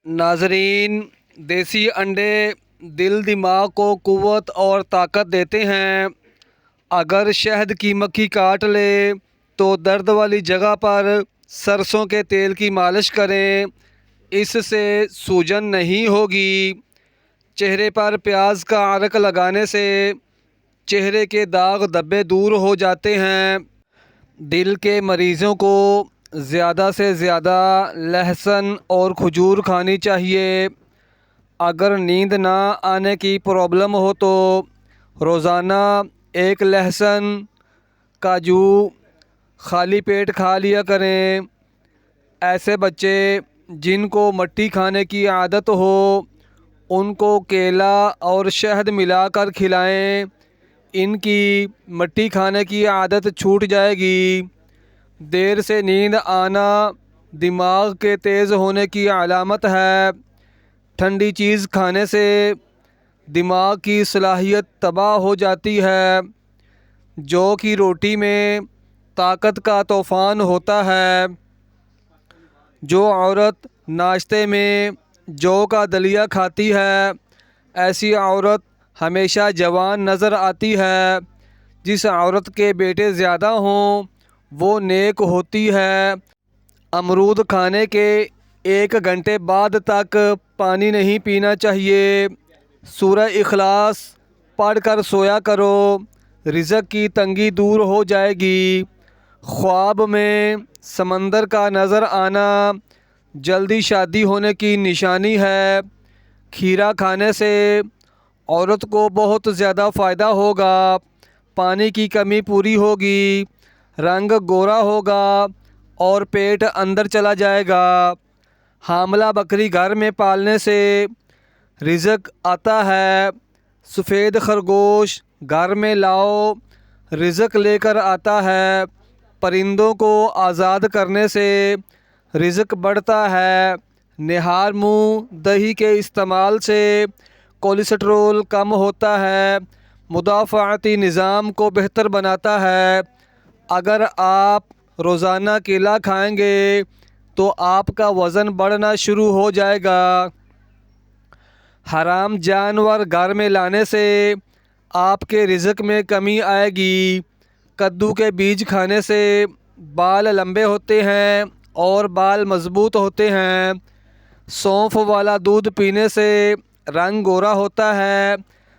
नाजरीन, देसी अंडे दिल दिमाग को क़ुव्वत और ताकत देते हैं। अगर शहद की मक्खी काट ले तो दर्द वाली जगह पर सरसों के तेल की मालिश करें, इससे सूजन नहीं होगी। चेहरे पर प्याज का अरक लगाने से चेहरे के दाग धब्बे दूर हो जाते हैं। दिल के मरीज़ों को ज़्यादा से ज़्यादा लहसुन और खजूर खानी चाहिए। अगर नींद ना आने की प्रॉब्लम हो तो रोज़ाना एक लहसुन काजू खाली पेट खा लिया करें। ऐसे बच्चे जिनको मट्टी खाने की आदत हो उनको केला और शहद मिलाकर खिलाएं, इनकी मट्टी खाने की आदत छूट जाएगी। देर से नींद आना दिमाग के तेज़ होने की अलामत है। ठंडी चीज़ खाने से दिमाग की सलाहियत तबाह हो जाती है। जौ की रोटी में ताकत का तूफ़ान होता है। जो औरत नाश्ते में जौ का दलिया खाती है, ऐसी औरत हमेशा जवान नज़र आती है। जिस औरत के बेटे ज़्यादा हों वो नेक होती है। अमरूद खाने के 1 घंटे बाद तक पानी नहीं पीना चाहिए। सूरह इखलास पढ़कर सोया करो, रिज़्क़ की तंगी दूर हो जाएगी। ख्वाब में समंदर का नज़र आना जल्दी शादी होने की निशानी है। खीरा खाने से औरत को बहुत ज़्यादा फ़ायदा होगा। पानी की कमी पूरी होगी, रंग गोरा होगा और पेट अंदर चला जाएगा। हामला बकरी घर में पालने से रिज़्क़ आता है। सफ़ेद खरगोश घर में लाओ, रिज़्क़ लेकर आता है। परिंदों को आज़ाद करने से रिज़्क़ बढ़ता है। निहार मुँह दही के इस्तेमाल से कोलेस्ट्रॉल कम होता है, मुदाफ़ाती निज़ाम को बेहतर बनाता है। अगर आप रोज़ाना केला खाएंगे तो आपका वज़न बढ़ना शुरू हो जाएगा। हराम जानवर घर में लाने से आपके रिज़्क़ में कमी आएगी। कद्दू के बीज खाने से बाल लंबे होते हैं और बाल मज़बूत होते हैं। सौंफ वाला दूध पीने से रंग गोरा होता है।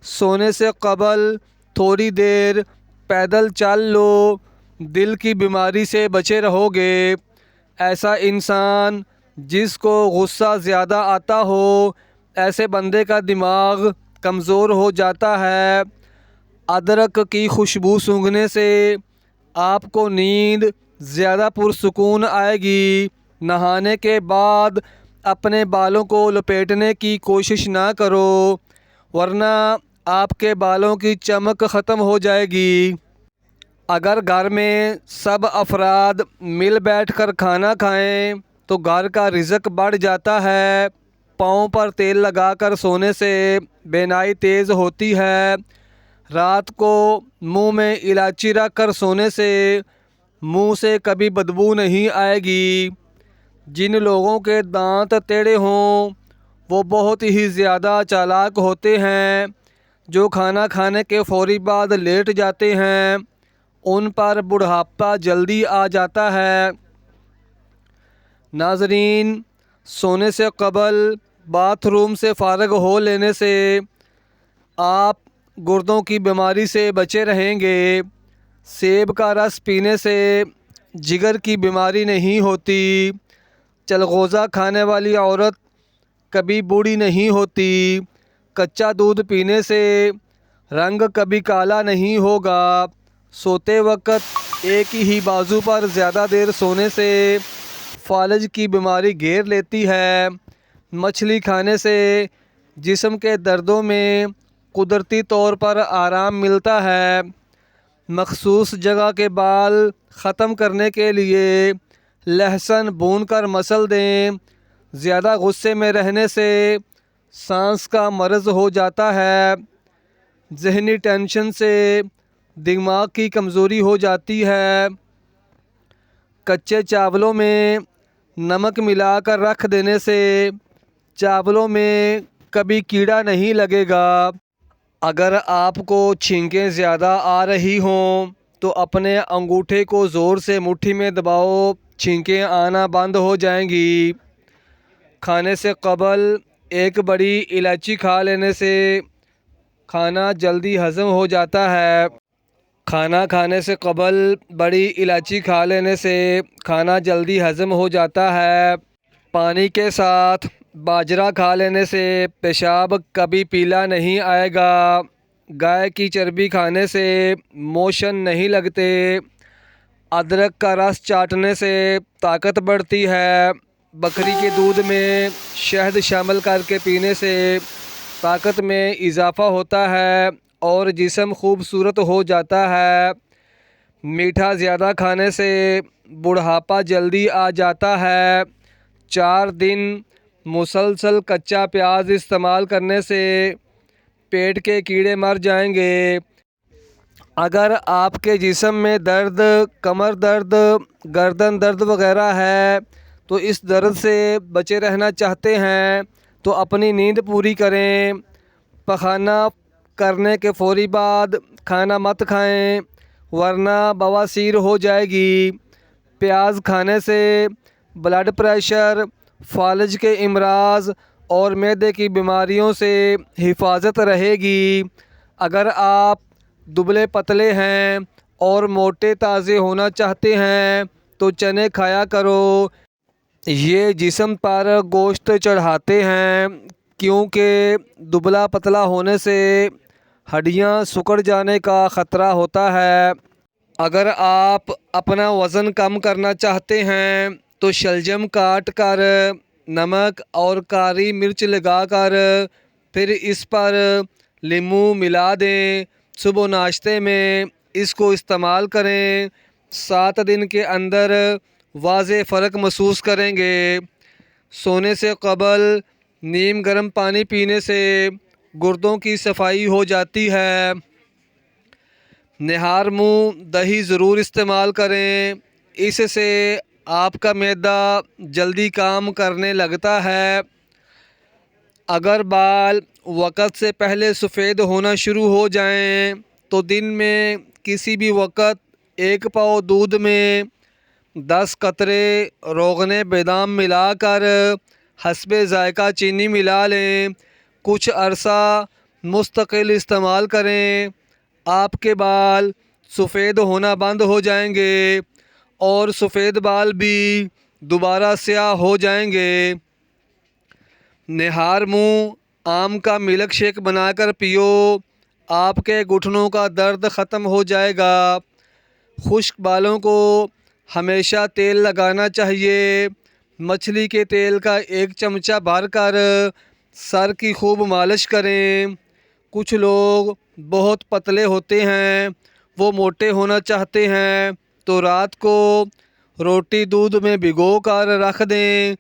सोने से क़बल थोड़ी देर पैदल चल लो, दिल की बीमारी से बचे रहोगे। ऐसा इंसान जिसको गुस्सा ज़्यादा आता हो, ऐसे बंदे का दिमाग कमज़ोर हो जाता है। अदरक की खुशबू सूंघने से आपको नींद ज़्यादा पुरसुकून आएगी। नहाने के बाद अपने बालों को लपेटने की कोशिश ना करो, वरना आपके बालों की चमक ख़त्म हो जाएगी। अगर घर में सब अफराद मिल बैठकर खाना खाएं तो घर का रिज़्क़ बढ़ जाता है। पाँव पर तेल लगाकर सोने से बेनाई तेज़ होती है। रात को मुंह में इलायची रख कर सोने से मुंह से कभी बदबू नहीं आएगी। जिन लोगों के दांत टेढ़े हों वो बहुत ही ज़्यादा चालाक होते हैं। जो खाना खाने के फ़ौरी बाद लेट जाते हैं उन पर बुढ़ापा जल्दी आ जाता है। नाज़रीन, सोने से क़बल बाथरूम से फ़ारिग हो लेने से आप गुर्दों की बीमारी से बचे रहेंगे। सेब का रस पीने से जिगर की बीमारी नहीं होती। चलगोज़ा खाने वाली औरत कभी बूढ़ी नहीं होती। कच्चा दूध पीने से रंग कभी काला नहीं होगा। सोते वक्त एक ही बाजू पर ज़्यादा देर सोने से फालज की बीमारी घेर लेती है। मछली खाने से जिस्म के दर्दों में कुदरती तौर पर आराम मिलता है। मखसूस जगह के बाल ख़त्म करने के लिए लहसुन भूनकर मसल दें। ज़्यादा गुस्से में रहने से सांस का मर्ज़ हो जाता है। ज़हनी टेंशन से दिमाग की कमज़ोरी हो जाती है। कच्चे चावलों में नमक मिलाकर रख देने से चावलों में कभी कीड़ा नहीं लगेगा। अगर आपको छींकें ज़्यादा आ रही हों तो अपने अंगूठे को ज़ोर से मुट्ठी में दबाओ, छींकें आना बंद हो जाएंगी। खाने से क़बल एक बड़ी इलायची खा लेने से खाना जल्दी हज़म हो जाता है। खाना खाने से क़बल बड़ी इलायची खा लेने से खाना जल्दी हज़म हो जाता है। पानी के साथ बाजरा खा लेने से पेशाब कभी पीला नहीं आएगा। गाय की चर्बी खाने से मोशन नहीं लगते। अदरक का रस चाटने से ताकत बढ़ती है। बकरी के दूध में शहद शामिल करके पीने से ताकत में इजाफ़ा होता है और जिस्म खूबसूरत हो जाता है। मीठा ज़्यादा खाने से बुढ़ापा जल्दी आ जाता है। 4 दिन मुसलसल कच्चा प्याज इस्तेमाल करने से पेट के कीड़े मर जाएंगे। अगर आपके जिस्म में दर्द, कमर दर्द, गर्दन दर्द वगैरह है तो इस दर्द से बचे रहना चाहते हैं तो अपनी नींद पूरी करें। पखाना करने के फ़ौरी बाद खाना मत खाएं वरना बवासीर हो जाएगी। प्याज खाने से ब्लड प्रेशर, फालज के इमराज और मैदे की बीमारियों से हिफाजत रहेगी। अगर आप दुबले पतले हैं और मोटे ताज़े होना चाहते हैं तो चने खाया करो। ये जिस्म पर गोश्त चढ़ाते हैं क्योंकि दुबला पतला होने से हड्डियां सिकुड़ जाने का ख़तरा होता है। अगर आप अपना वज़न कम करना चाहते हैं तो शलजम काट कर नमक और काली मिर्च लगाकर फिर इस पर नींबू मिला दें। सुबह नाश्ते में इसको इस्तेमाल करें। 7 दिन के अंदर वाज़े फ़र्क महसूस करेंगे। सोने से क़बल नीम गर्म पानी पीने से गुर्दों की सफाई हो जाती है। निहार मुँह दही ज़रूर इस्तेमाल करें, इससे आपका मैदा जल्दी काम करने लगता है। अगर बाल वक़्त से पहले सफ़ेद होना शुरू हो जाएं तो दिन में किसी भी वक़्त 1 पाव दूध में 10 कतरे रोगने बादाम मिलाकर हस्बे ज़ायक़ा चीनी मिला लें। कुछ अरसा मुस्तकिल इस्तेमाल करें, आपके बाल सफ़ेद होना बंद हो जाएंगे और सफ़ेद बाल भी दोबारा स्याह हो जाएंगे। निहार मुँह आम का मिल्क शेक बनाकर पियो, आपके घुटनों का दर्द ख़त्म हो जाएगा। खुश्क बालों को हमेशा तेल लगाना चाहिए। मछली के तेल का 1 चमचा भरकर सर की खूब मालिश करें। कुछ लोग बहुत पतले होते हैं, वो मोटे होना चाहते हैं तो रात को रोटी दूध में भिगो कर रख दें,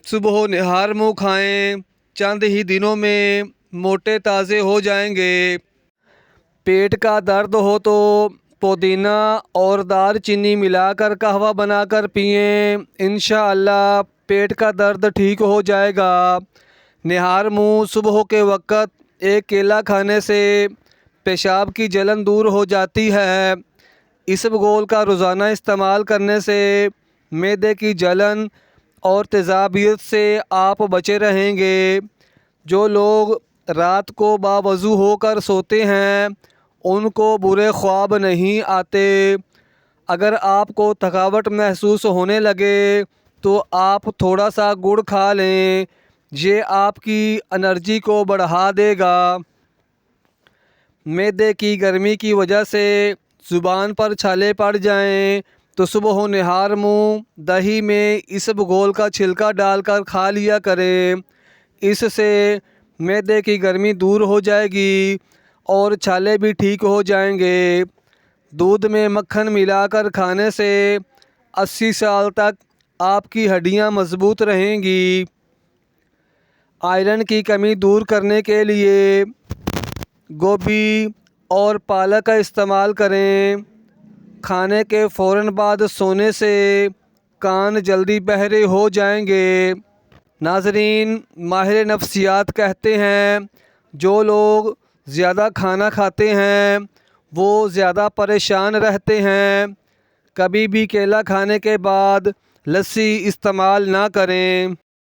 सुबह निहार मुँह खाएं। चंद ही दिनों में मोटे ताज़े हो जाएंगे। पेट का दर्द हो तो पुदीना और दालचीनी मिलाकर कहवा बनाकर पिएं, इंशाअल्लाह पेट का दर्द ठीक हो जाएगा। निहार मुँह सुबह के वक़्त 1 केला खाने से पेशाब की जलन दूर हो जाती है। इसबगोल का रोज़ाना इस्तेमाल करने से मैदे की जलन और तेज़ाबियत से आप बचे रहेंगे। जो लोग रात को बावज़ू होकर सोते हैं उनको बुरे ख्वाब नहीं आते। अगर आपको थकावट महसूस होने लगे तो आप थोड़ा सा गुड़ खा लें, ये आपकी एनर्जी को बढ़ा देगा। मैदे की गर्मी की वजह से ज़ुबान पर छाले पड़ जाएं तो सुबह निहार मुँह दही में इसबगोल का छिलका डालकर खा लिया करें, इससे मैदे की गर्मी दूर हो जाएगी और छाले भी ठीक हो जाएंगे। दूध में मक्खन मिलाकर खाने से 80 साल तक आपकी हड्डियां मजबूत रहेंगी। आयरन की कमी दूर करने के लिए गोभी और पालक का इस्तेमाल करें। खाने के फ़ौरन बाद सोने से कान जल्दी बहरे हो जाएंगे। ناظرین، ماہر نفسیات کہتے ہیں جو لوگ زیادہ کھانا کھاتے ہیں وہ زیادہ پریشان رہتے ہیں۔ کبھی بھی کیلا کھانے کے بعد لسی استعمال نہ کریں۔